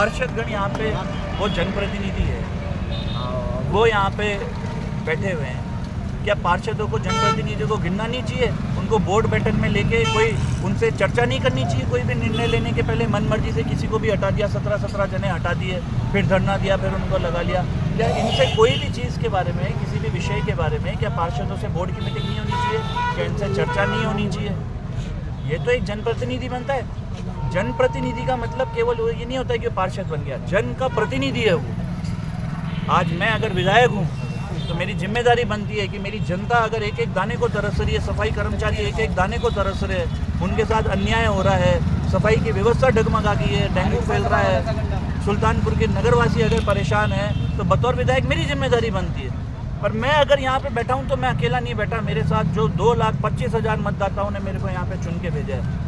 पार्षदगण यहाँ पे वो जनप्रतिनिधि है, वो यहाँ पे बैठे हुए हैं। क्या पार्षदों को, जनप्रतिनिधियों को गिनना नहीं चाहिए? उनको बोर्ड बैठक में लेके कोई उनसे चर्चा नहीं करनी चाहिए? कोई भी निर्णय लेने के पहले मनमर्जी से किसी को भी हटा दिया, 17 जने हटा दिए, फिर धरना दिया, फिर उनको लगा लिया। क्या इनसे कोई भी चीज़ के बारे में, किसी भी विषय के बारे में, क्या पार्षदों से बोर्ड की मीटिंग नहीं होनी चाहिए? क्या इनसे चर्चा नहीं होनी चाहिए? ये तो एक जनप्रतिनिधि बनता है। जनप्रतिनिधि का मतलब केवल ये नहीं होता है कि पार्षद बन गया, जन का प्रतिनिधि है वो। आज मैं अगर विधायक हूँ तो मेरी जिम्मेदारी बनती है कि मेरी जनता अगर एक एक दाने को तरस रही है, सफाई कर्मचारी एक एक दाने को तरस रहे हैं, उनके साथ अन्याय हो रहा है, सफाई की व्यवस्था डगमगा गई है, डेंगू फैल रहा है, सुल्तानपुर के नगरवासी अगर परेशान हैं, तो बतौर विधायक मेरी जिम्मेदारी बनती है। पर मैं अगर यहाँ पे बैठा हूँ तो मैं अकेला नहीं बैठा, मेरे साथ जो 2,25,000 मतदाताओं ने मेरे को यहाँ पे चुन के भेजा है।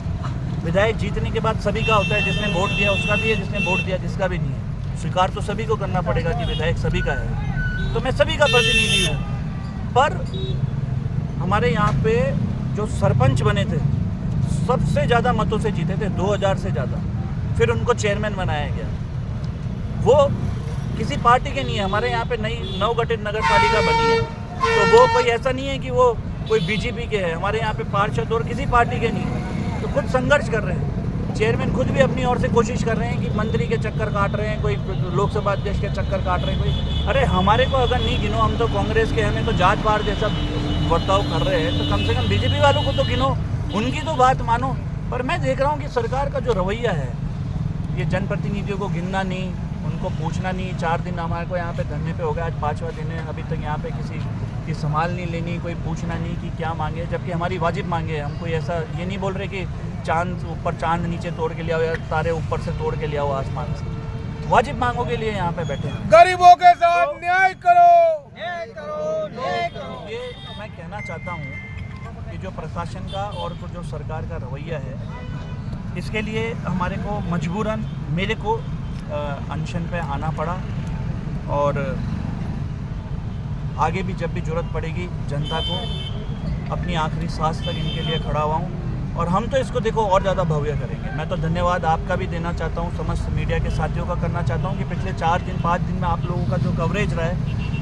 विधायक जीतने के बाद सभी का होता है, जिसने वोट दिया उसका भी है, जिसने वोट दिया जिसका भी नहीं है। स्वीकार तो सभी को करना पड़ेगा कि विधायक सभी का है, तो मैं सभी का प्रतिनिधि हूँ। पर हमारे यहाँ पे जो सरपंच बने थे सबसे ज़्यादा मतों से जीते थे, 2000 से ज़्यादा। फिर उनको चेयरमैन बनाया गया। वो किसी पार्टी के नहीं है। हमारे यहाँ पे नई नवगठित नगर पालिका बनी है, तो वो कोई ऐसा नहीं है कि वो कोई बीजेपी के है। हमारे यहाँ पे पार्षद और किसी पार्टी के नहीं है, तो खुद संघर्ष कर रहे हैं। चेयरमैन खुद भी अपनी ओर से कोशिश कर रहे हैं कि मंत्री के चक्कर काट रहे हैं, कोई लोकसभा अध्यक्ष के चक्कर काट रहे हैं, कोई। अरे हमारे को अगर नहीं गिनो, हम तो कांग्रेस के, हमें तो जात पात जैसा बर्ताव कर रहे हैं, तो कम से कम बीजेपी वालों को तो गिनो, उनकी तो बात मानो। पर मैं देख रहा हूँ कि सरकार का जो रवैया है, ये जनप्रतिनिधियों को गिनना नहीं, उनको पूछना नहीं। 4 दिन हमारे को यहाँ पे धरने पे हो गया, आज 5वां दिन है, अभी तक यहाँ पे किसी की संभाल नहीं लेनी, कोई पूछना नहीं कि क्या मांगे, जबकि हमारी वाजिब मांगे है। हम कोई ऐसा ये नहीं बोल रहे कि चांद ऊपर, चांद नीचे तोड़ के लिया हो या तारे ऊपर से तोड़ के लिया हो आसमान से। वाजिब मांगों के लिए यहाँ पे बैठे हैं। गरीबों के साथ न्याय करो, न्याय करो, न्याय करो। ये मैं कहना चाहता हूँ कि जो प्रशासन का और जो सरकार का रवैया है, इसके लिए हमारे को मजबूरन, मेरे को अनशन पे आना पड़ा। और आगे भी जब भी ज़रूरत पड़ेगी जनता को, अपनी आखिरी सांस तक इनके लिए खड़ा हुआ हूँ। और हम तो इसको देखो और ज़्यादा भव्य करेंगे। मैं तो धन्यवाद आपका भी देना चाहता हूँ, समस्त मीडिया के साथियों का करना चाहता हूँ कि पिछले 4 दिन 5 दिन में आप लोगों का जो कवरेज रहा है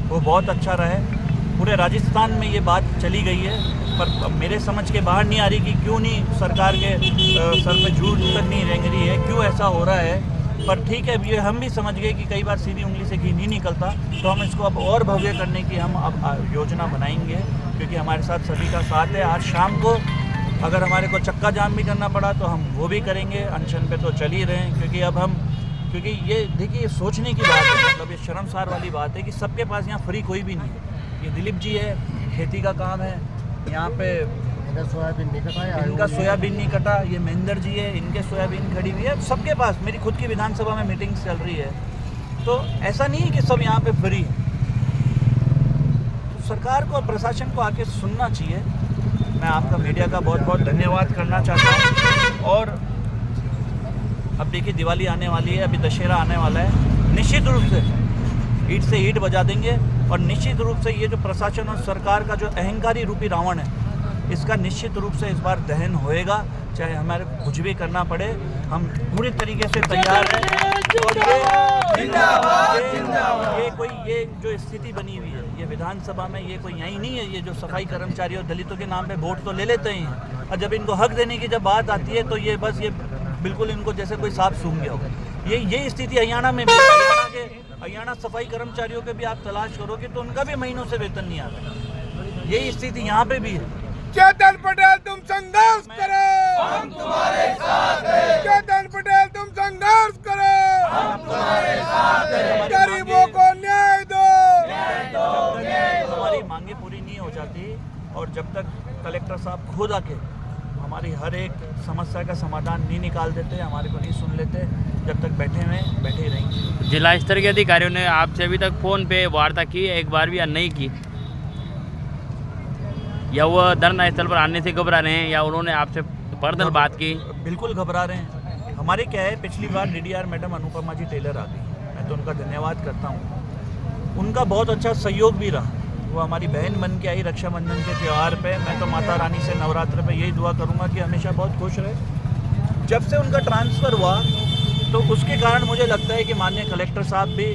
वो बहुत अच्छा रहा है। पूरे राजस्थान में ये बात चली गई है, पर मेरे समझ के बाहर नहीं आ रही कि क्यों नहीं सरकार के सर पे झूठ तक नहीं रेंग रही है, क्यों ऐसा हो रहा है। पर ठीक है, ये हम भी समझ गए कि कई बार सीधी उंगली से घी नहीं निकलता, तो हम इसको अब और भव्य करने की हम अब योजना बनाएंगे, क्योंकि हमारे साथ सभी का साथ है। आज शाम को अगर हमारे को चक्का जाम भी करना पड़ा तो हम वो भी करेंगे, अनशन पे तो चल ही रहे हैं। क्योंकि अब हम, क्योंकि ये देखिए, ये सोचने की बात है, मतलब ये शर्मसार वाली बात है कि सबके पास यहाँ फ्री कोई भी नहीं है। ये दिलीप जी है, खेती का काम है, यहाँ पे सोयाबीन नहीं कटा, इनका सोयाबीन नहीं कटा, ये महेंद्र जी है, इनके सोयाबीन खड़ी हुई है। सबके पास, मेरी खुद की विधानसभा में मीटिंग्स चल रही है, तो ऐसा नहीं है कि सब यहाँ पे फ्री है। तो सरकार को, प्रशासन को आके सुनना चाहिए। मैं आपका मीडिया का बहुत बहुत धन्यवाद करना चाहता हूँ। और अब देखिए, दिवाली आने वाली है, अभी दशहरा आने वाला है। निश्चित रूप से ईंट से ईंट बजा देंगे, और निश्चित रूप से ये जो प्रशासन और सरकार का जो अहंकारी रूपी रावण है, इसका निश्चित रूप से इस बार दहन होएगा, चाहे हमारे कुछ भी करना पड़े। हम पूरी तरीके से तैयार हैं। और ये जो स्थिति बनी हुई है, ये विधानसभा में, ये कोई यही नहीं है। ये जो सफाई कर्मचारी और दलितों के नाम पे वोट तो ले लेते हैं, और जब इनको हक देने की जब बात आती है तो ये बस, ये बिल्कुल इनको जैसे कोई सांप सूंघ गया हो। ये स्थिति हरियाणा में भी, हरियाणा सफाई कर्मचारियों के भी आप तलाश करोगे तो उनका भी महीनों से वेतन नहीं आता। यही स्थिति यहाँ पे भी है। चेतन पटेल, तुम संघर्ष करो, हम तुम्हारे साथ हैं। चेतन पटेल, तुम संघर्ष करो, हम तुम्हारे साथ हैं। गरीबों को न्याय दो, हमारी मांगे पूरी नहीं हो जाती, और जब तक कलेक्टर साहब खुद आके हमारी हर एक समस्या का समाधान नहीं निकाल देते, हमारे को नहीं सुन लेते, जब तक बैठे ही रहेंगे। जिला स्तर के अधिकारियों ने आपसे अभी तक फ़ोन पे वार्ता की एक बार भी या नहीं की, या वो धरना स्थल पर आने से घबरा रहे हैं, या उन्होंने आपसे पर्सनल बात की? बिल्कुल घबरा रहे हैं। हमारे क्या है, पिछली बार डीडीआर मैडम अनुपमा जी टेलर आ गई, मैं तो उनका धन्यवाद करता हूँ। उनका बहुत अच्छा सहयोग भी रहा। वो हमारी बहन बन के आई रक्षाबंधन के त्यौहार पे। मैं तो माता रानी से नवरात्र पे यही दुआ करूँगा कि हमेशा बहुत खुश रहे। जब से उनका ट्रांसफ़र हुआ तो उसके कारण मुझे लगता है कि माननीय कलेक्टर साहब भी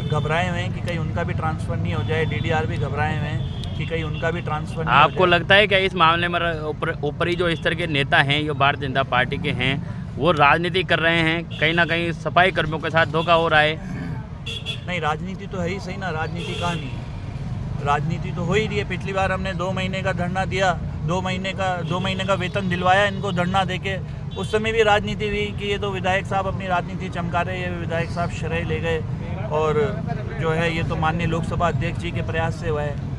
घबराए हुए हैं कि कहीं उनका भी ट्रांसफ़र नहीं हो जाए, डीडीआर भी घबराए हुए हैं कि कहीं उनका भी ट्रांसफ़र नहीं हो आपको जाए। लगता है क्या इस मामले में ऊपरी जो स्तर के नेता हैं, जो भारतीय जनता पार्टी के हैं, वो राजनीति कर रहे हैं, कहीं ना कहीं सफाई कर्मियों के साथ धोखा हो रहा है? नहीं, राजनीति तो है ही सही ना, राजनीति कहाँ नहीं है, राजनीति तो हो ही रही है। पिछली बार हमने 2 महीने का धरना दिया, 2 महीने का वेतन दिलवाया इनको धरना देके, उस समय भी राजनीति हुई कि ये तो विधायक साहब अपनी राजनीति चमका रहे, ये विधायक साहब श्रेय ले गए और जो है ये तो माननीय लोकसभा अध्यक्ष जी के प्रयास से हुआ है।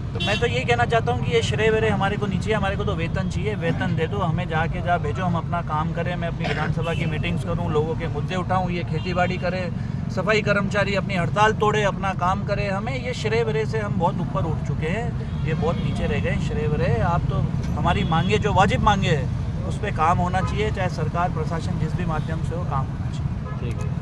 तो मैं तो यही कहना चाहता हूँ कि ये श्रेय वेरे हमारे को नहीं चाहिए, हमारे को तो वेतन चाहिए, वेतन दे दो हमें, जाके जा भेजो, हम अपना काम करें, मैं अपनी विधानसभा की मीटिंग्स करूँ, लोगों के मुद्दे उठाऊँ, ये खेतीबाड़ी करें, सफाई कर्मचारी अपनी हड़ताल तोड़े, अपना काम करें। हमें ये श्रेय वेरे से हम बहुत ऊपर उठ चुके हैं, ये बहुत नीचे रह गए श्रेय वेरे। आप तो हमारी मांगे जो वाजिब मांगे है उस पर काम होना चाहिए, चाहे सरकार प्रशासन जिस भी माध्यम से हो, काम होना चाहिए। ठीक है।